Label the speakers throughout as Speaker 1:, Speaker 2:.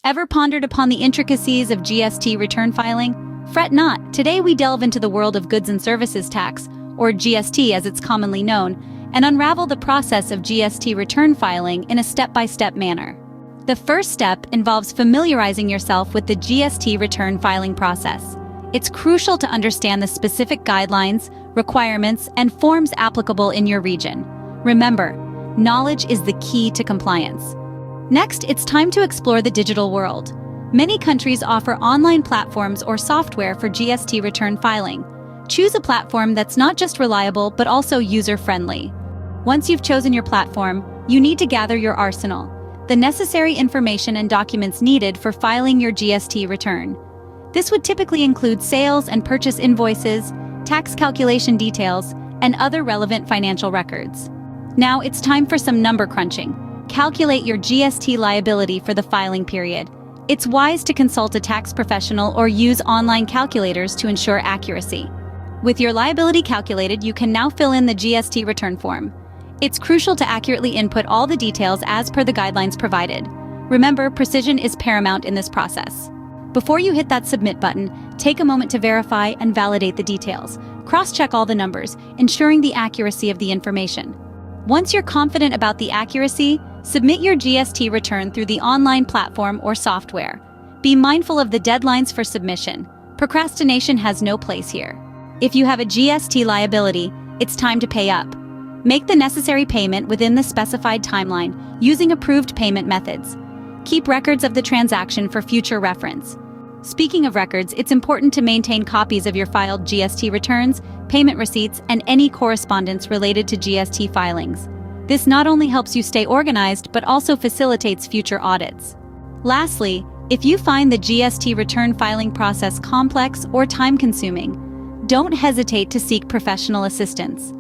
Speaker 1: Ever pondered upon the intricacies of GST return filing? Fret not, today we delve into the world of goods and services tax, or GST as it's commonly known, and unravel the process of GST return filing in a step-by-step manner. The first step involves familiarizing yourself with the GST return filing process. It's crucial to understand the specific guidelines, requirements, and forms applicable in your region. Remember, knowledge is the key to compliance. Next, it's time to explore the digital world. Many countries offer online platforms or software for GST return filing. Choose a platform that's not just reliable but also user-friendly. Once you've chosen your platform, you need to gather your arsenal, the necessary information and documents needed for filing your GST return. This would typically include sales and purchase invoices, tax calculation details, and other relevant financial records. Now it's time for some number crunching. Calculate your GST liability for the filing period. It's wise to consult a tax professional or use online calculators to ensure accuracy. With your liability calculated, you can now fill in the GST return form. It's crucial to accurately input all the details as per the guidelines provided. Remember, precision is paramount in this process. Before you hit that submit button, take a moment to verify and validate the details. Cross-check all the numbers, ensuring the accuracy of the information. Once you're confident about the accuracy, submit your GST return through the online platform or software. Be mindful of the deadlines for submission. Procrastination has no place here. If you have a GST liability, it's time to pay up. Make the necessary payment within the specified timeline using approved payment methods. Keep records of the transaction for future reference. Speaking of records, it's important to maintain copies of your filed GST returns, payment receipts, and any correspondence related to GST filings. This not only helps you stay organized, but also facilitates future audits. Lastly, if you find the GST return filing process complex or time-consuming, don't hesitate to seek professional assistance.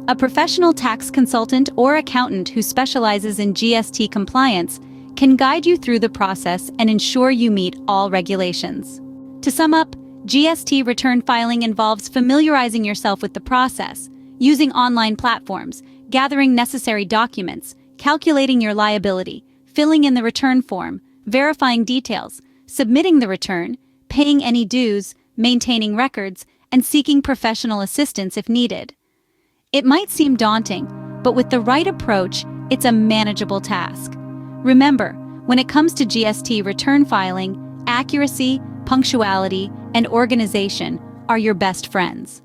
Speaker 1: A professional tax consultant or accountant who specializes in GST compliance can guide you through the process and ensure you meet all regulations. To sum up, GST return filing involves familiarizing yourself with the process, using online platforms, gathering necessary documents, calculating your liability, filling in the return form, verifying details, submitting the return, paying any dues, maintaining records, and seeking professional assistance if needed. It might seem daunting, but with the right approach, it's a manageable task. Remember, when it comes to GST return filing, accuracy, punctuality, and organization are your best friends.